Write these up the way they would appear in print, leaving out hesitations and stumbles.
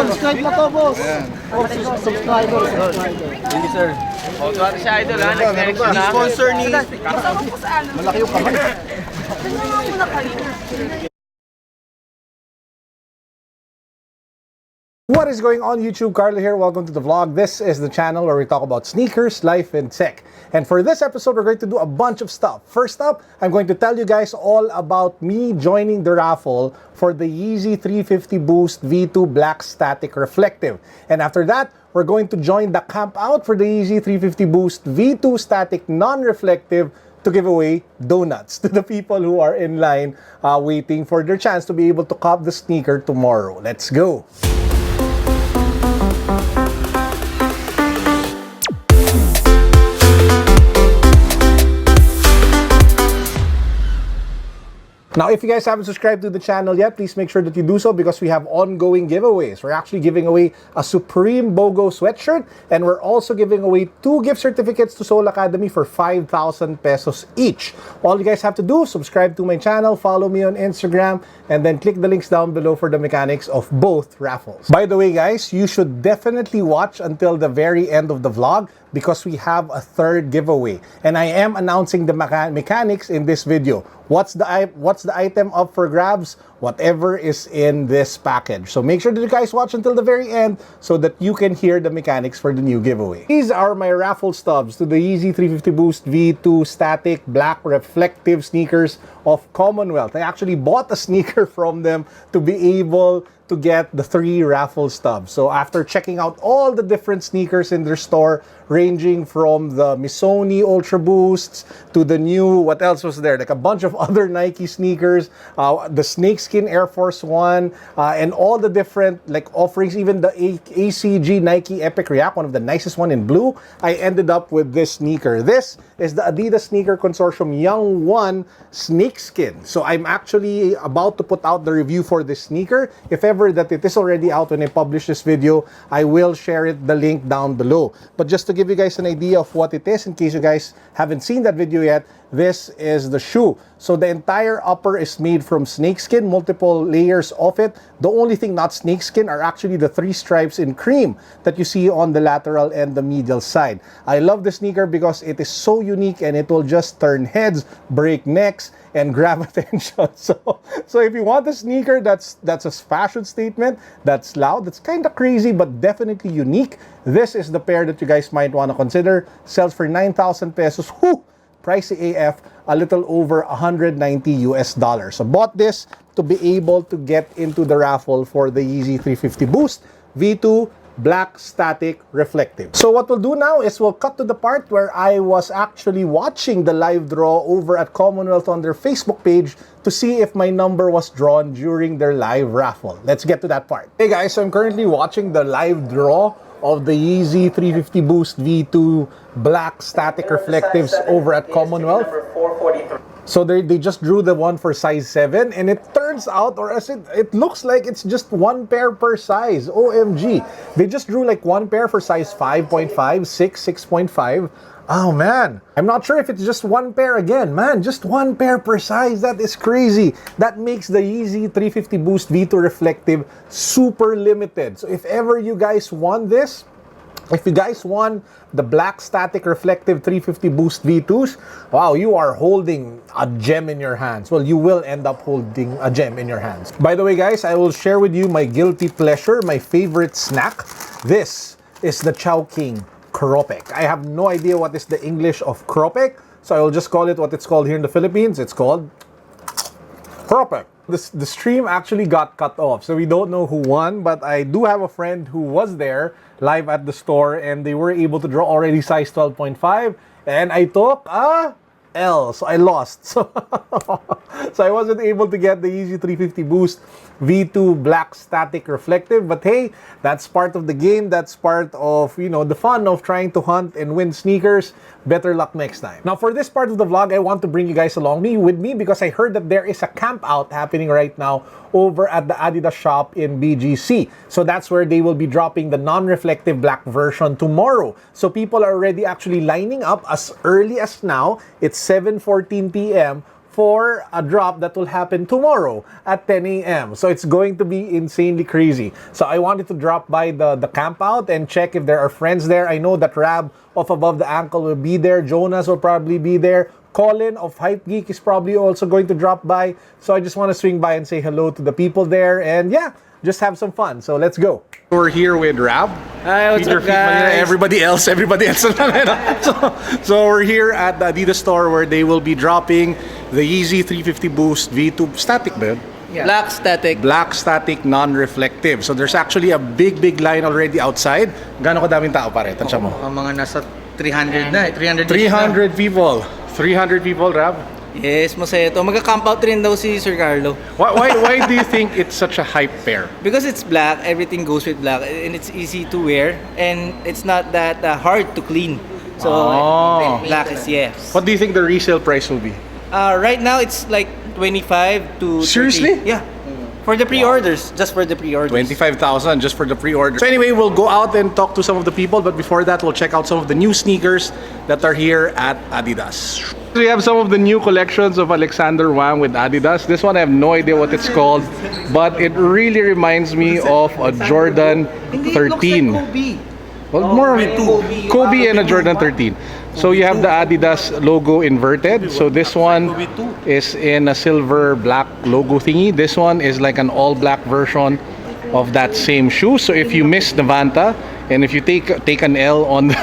Subscribe na to, boss. Subscriber. Hindi, sir. O, tuwa siya, idol, ha? Next na. Sponsor ni... Kasama po sa ano. Malaki yung kamay. Tingnan mo na kayo. What is going on YouTube? Carlo here. Welcome to the vlog. This is the channel where we talk about sneakers, life, and tech. And for this episode, we're going to do a bunch of stuff. First up, I'm going to tell you guys all about me joining the raffle for the Yeezy 350 Boost V2 Black Static Reflective. And after that, we're going to join the camp out for the Yeezy 350 Boost V2 Static Non-Reflective to give away donuts to the people who are in line waiting for their chance to be able to cop the sneaker tomorrow. Let's go. Now, if you guys haven't subscribed to the channel yet, please make sure that you do so because we have ongoing giveaways. We're actually giving away a Supreme BOGO sweatshirt and we're also giving away 2 gift certificates to Soul Academy for 5,000 pesos each. All you guys have to do, subscribe to my channel, follow me on Instagram, and then click the links down below for the mechanics of both raffles. By the way, guys, you should definitely watch until the very end of the vlog because we have a third giveaway. And I am announcing the mechanics in this video. What's the item up for grabs? Whatever is in this package. So make sure that you guys watch until the very end so that you can hear the mechanics for the new giveaway. These are my raffle stubs to the Yeezy 350 Boost V2 Static Black Reflective sneakers of Commonwealth. I actually bought a sneaker from them to be able to get the 3 raffle stubs. So after checking out all the different sneakers in their store, ranging from the Missoni Ultra Boosts to the new, what else was there? Like a bunch of other Nike sneakers, the snakeskin Air Force One, and all the different like offerings, even the ACG Nike Epic React, one of the nicest one in blue. I ended up with this sneaker. This is the Adidas Sneaker Consortium Young One Snakeskin. So I'm actually about to put out the review for this sneaker. If ever that it is already out when I publish this video, I will share the link down below. But just to give you guys an idea of what it is, in case you guys haven't seen that video yet, this is the shoe. So the entire upper is made from snakeskin, multiple layers of it. The only thing not snakeskin are actually the 3 stripes in cream that you see on the lateral and the medial side. I love the sneaker because it is so unique and it will just turn heads, break necks, and grab attention. So if you want a sneaker that's a fashion statement, that's loud, that's kind of crazy, but definitely unique, this is the pair that you guys might want to consider. Sells for 9,000 pesos. Whew! Pricey AF, a little over $190 US. So bought this to be able to get into the raffle for the Yeezy 350 Boost V2 Black Static Reflective. So what we'll do now is we'll cut to the part where I was actually watching the live draw over at Commonwealth on their Facebook page to see if my number was drawn during their live raffle. Let's get to that part. Hey guys, so I'm currently watching the live draw of the Yeezy 350 Boost V2 Black Static Reflectives over at Commonwealth. So they just drew the one for size 7 and it turns out, or as it looks like it's just 1 pair per size. OMG. They just drew like 1 pair for size 5.5, 6, 6.5. Oh man, I'm not sure if it's just 1 pair again. Man, just 1 pair per size. That is crazy. That makes the Yeezy 350 Boost V2 Reflective super limited. So if ever you guys want this, if you guys want the Black Static Reflective 350 Boost V2s, wow, you are holding a gem in your hands. Well, you will end up holding a gem in your hands. By the way, guys, I will share with you my guilty pleasure, my favorite snack. This is the Chowking Kropek. I have no idea what is the English of Kropek, so I will just call it what it's called here in the Philippines. It's called Kropek. The stream actually got cut off, so we don't know who won, but I do have a friend who was there live at the store and they were able to draw already size 12.5 and I took a L, so I lost. So I wasn't able to get the Yeezy 350 Boost V2 Black Static Reflective, but hey, that's part of the game. That's part of, you know, the fun of trying to hunt and win sneakers. Better luck next time. Now, for this part of the vlog, I want to bring you guys along with me because I heard that there is a camp out happening right now over at the Adidas shop in BGC. So that's where they will be dropping the non-reflective black version tomorrow. So people are already actually lining up as early as now. It's 7:14 p.m. for a drop that will happen tomorrow at 10 a.m. So it's going to be insanely crazy. So I wanted to drop by the camp out and check if there are friends there. I know that Rab of Above the Ankle will be there. Jonas will probably be there. Colin of Hype Geek is probably also going to drop by. So I just want to swing by and say hello to the people there. And yeah, just have some fun. So let's go. We're here with Rab. Hi, what's up, guys? Everybody else. so we're here at the Adidas store where they will be dropping the Yeezy 350 Boost V2 static, man. Yeah. Black static. Black static, non-reflective. So there's actually a big line already outside. Gano'ng kadaming tao pare? Tansya mo. Ang mga nasa 300 na, 300 people. 300 people, Rab? Yes, masaya to. Magka-camp out rin daw si Sir Carlo. Why do you think it's such a hype pair? Because it's black, everything goes with black, and it's easy to wear, and it's not that hard to clean. So, black is yes. What do you think the resale price will be? Right now, it's like 25 to 30. Seriously? Yeah. For the pre-orders, just for the pre-orders. 25,000 just for the pre-order. So anyway, we'll go out and talk to some of the people, but before that, we'll check out some of the new sneakers that are here at Adidas. We have some of the new collections of Alexander Wang with Adidas. This one, I have no idea what it's called, but it really reminds me of a Jordan 13. Well, more of Kobe and a Jordan 13. So you have the Adidas logo inverted. So this one is in a silver black logo thingy. This one is like an all black version of that same shoe. So if you miss the Vanta and if you take an L on the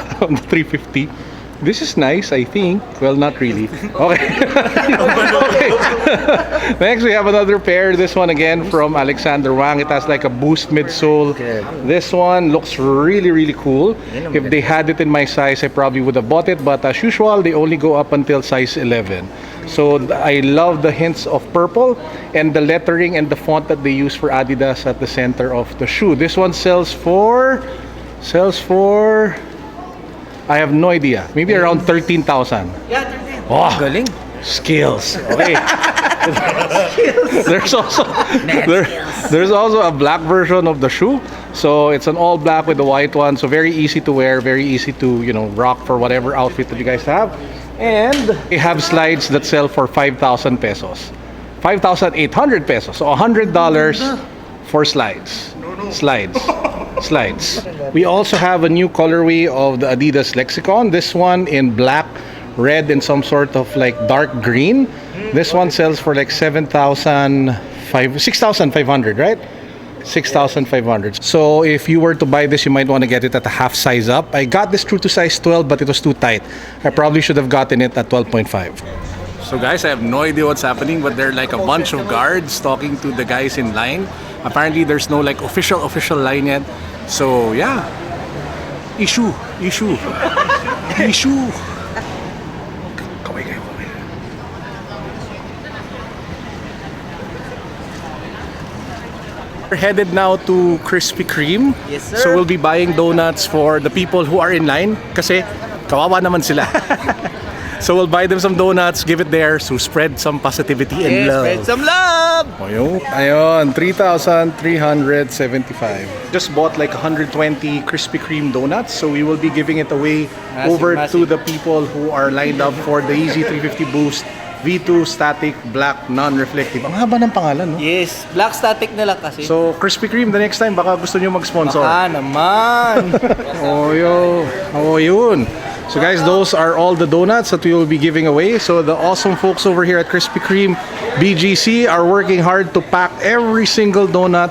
350, this is nice, I think. Well, not really. Okay. Okay. Next, we have another pair. This one again from Alexander Wang. It has like a boost midsole. This one looks really cool. If they had it in my size, I probably would have bought it. But as usual, they only go up until size 11. So I love the hints of purple and the lettering and the font that they use for Adidas at the center of the shoe. This one sells for I have no idea. Maybe around 13,000. Yeah, 13. Oh, Galing. Skills. Okay. there's also a black version of the shoe. So it's an all black with the white one. So very easy to wear, very easy to, rock for whatever outfit that you guys have. And they have slides that sell for 5,000 pesos. 5,800 pesos. So $100 for slides. Slides. We also have a new colorway of the Adidas Lexicon. This one in black, red, and some sort of like dark green. This one sells for like 6,500, right? 6,500. So if you were to buy this, you might want to get it at a half size up. I got this true to size 12, but it was too tight. I probably should have gotten it at 12.5. So guys, I have no idea what's happening, but there are like a bunch of guards talking to the guys in line. Apparently there's no like official line yet. So yeah, issue. We're headed now to Krispy Kreme. Yes, sir. So we'll be buying donuts for the people who are in line kasi kawawa naman sila. So we'll buy them some donuts, give it there, so spread some positivity and love. Spread some love! Ayun, 3,375. Just bought like 120 Krispy Kreme donuts, so we will be giving it away to the people who are lined up for the Yeezy 350 Boost V2 Static Black Non-Reflective. Ang haba ng pangalan, no? Yes, black static nila kasi. So, Krispy Kreme, the next time, baka gusto nyo mag-sponsor. Baka naman! Yun. So guys, those are all the donuts that we will be giving away. So the awesome folks over here at Krispy Kreme BGC are working hard to pack every single donut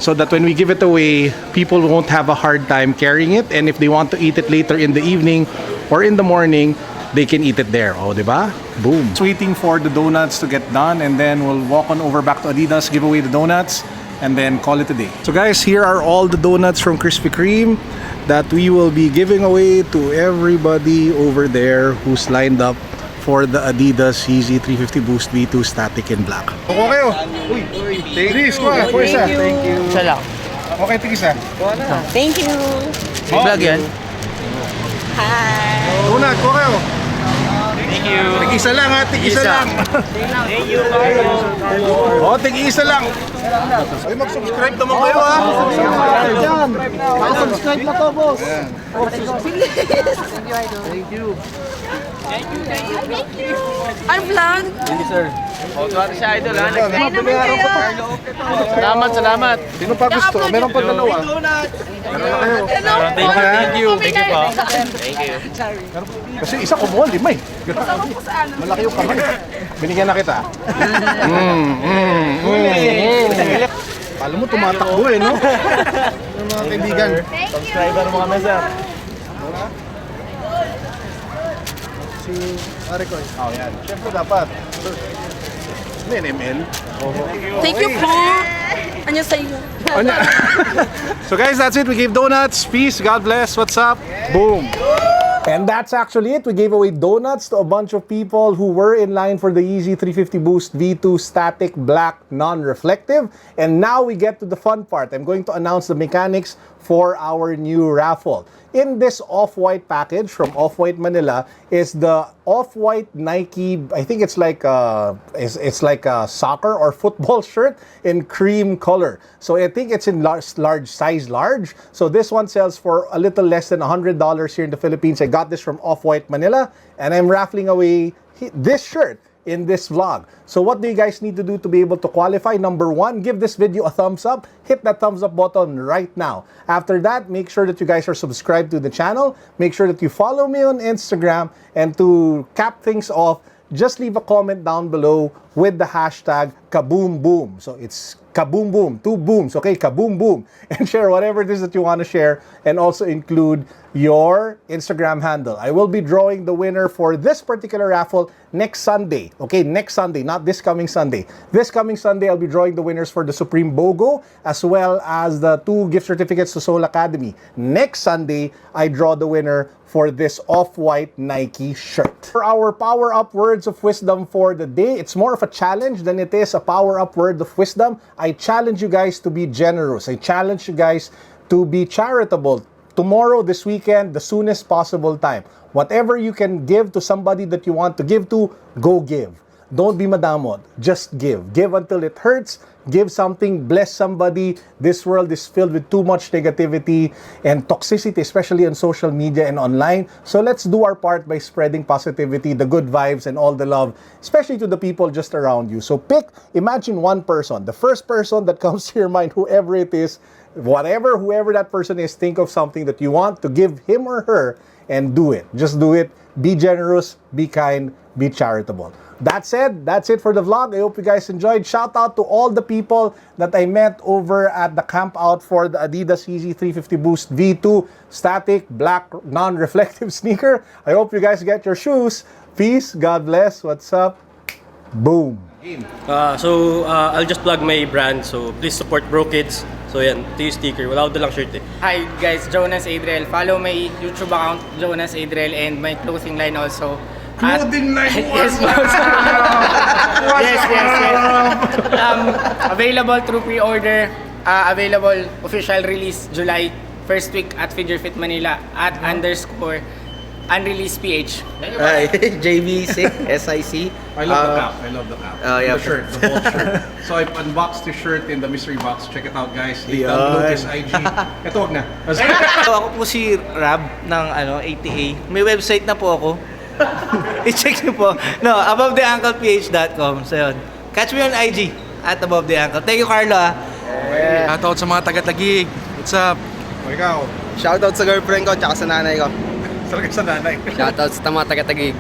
so that when we give it away, people won't have a hard time carrying it. And if they want to eat it later in the evening or in the morning, they can eat it there. Oh, diba? Boom. Just waiting for the donuts to get done, and then we'll walk on over back to Adidas, give away the donuts, and then call it a day. So guys, here are all the donuts from Krispy Kreme that we will be giving away to everybody over there who's lined up for the Adidas Yeezy 350 Boost V2 Static in Black. Okay, uy, thank you. Thank you. Isa lang. Okay, tigisa. Thank you. May vlog yan? Hi. Donut, okay. Thank Thank you. Tig-isa lang ha, tig-isa lang. Thank you, Carlo. Oh, tig-isa lang. Ay, mag-subscribe naman kayo ha. Yan. Subscribe na to, boss. I'm vlog. Salamat. Sino pa gusto? Meron pa dalawa. Hello. Thank you. Thank you po. Kasi isa ko mo, 5 eh. Kasama po sa ano. Malaki yung kamay. Binigyan na kita. Alam mo, tumatakbo eh, no? Yung mga kaibigan. Subscriber mo kami, sir. Si Pare ko. Oh, yan. Siyempre dapat. May NML. Thank you po. Ano sa iyo? So guys, that's it. We gave donuts. Peace. God bless. What's up? Boom. And that's actually it. We gave away donuts to a bunch of people who were in line for the Yeezy 350 Boost V2 Static Black Non-Reflective. And now we get to the fun part. I'm going to announce the mechanics for our new raffle. In this off-white package from Off-White Manila is the off-white Nike, I think it's like a soccer or football shirt in cream color. So I think it's in size large. So this one sells for a little less than $100 here in the Philippines. I got this from Off-White Manila and I'm raffling away this shirt in this vlog. So what do you guys need to do to be able to qualify? Number 1, give this video a thumbs up. Hit that thumbs up button right now. After that, make sure that you guys are subscribed to the channel. Make sure that you follow me on Instagram. And to cap things off, just leave a comment down below with the hashtag KaboomBoom. So it's KaboomBoom, 2 booms, okay? KaboomBoom. And share whatever it is that you want to share and also include your Instagram handle. I will be drawing the winner for this particular raffle next Sunday. Okay, next Sunday, not this coming Sunday. This coming Sunday, I'll be drawing the winners for the Supreme BOGO as well as the 2 gift certificates to Soul Academy. Next Sunday, I draw the winner for this off-white Nike shirt. For our power-up words of wisdom for the day, it's more of a challenge than it is a power-up word of wisdom. I challenge you guys to be generous. I challenge you guys to be charitable. Tomorrow, this weekend, the soonest possible time. Whatever you can give to somebody that you want to give to, go give. Don't be madamot. Just give. Give until it hurts. Give something. Bless somebody. This world is filled with too much negativity and toxicity, especially on social media and online. So let's do our part by spreading positivity, the good vibes, and all the love, especially to the people just around you. So imagine one person. The first person that comes to your mind, whoever it is, whoever that person is, think of something that you want to give him or her and do it. Just do it. Be generous, be kind, be charitable. That said, that's it for the vlog. I hope you guys enjoyed. Shout out to all the people that I met over at the camp out for the Adidas Yeezy 350 Boost V2 Static Black Non-Reflective sneaker. I hope you guys get your shoes. Peace, God bless. What's up? Boom. I'll just plug my brand. So please support Bro Kids. So yan, ito yung sticker. Wala ko dalang shirt eh. Hi guys, Jonas Adriel. Follow my YouTube account, Jonas Adriel, and my clothing line also. Clothing line? Yes, yes. Available through pre-order. Available official release July 1st week at Figure Fit Manila at _unreleased PH. Hi, JB6, SIC. I love the cap. I love the cap. Yeah. The shirt, the whole shirt. So I've unboxed the shirt in the mystery box. Check it out, guys. Download his IG. Ito, wag na. Ako po si Rab ng ATA. May website na po ako. I-check niyo po. No, AboveTheAnklePH.com. So yun. Catch me on IG at Above the Ankle. Thank you, Carlo. Shoutout sa mga taga-Taguig. What's up? O ikaw. Shoutout sa girlfriend ko tsaka sa nanay ko. Talaga sa nanay. Shoutout sa mga taga-Taguig.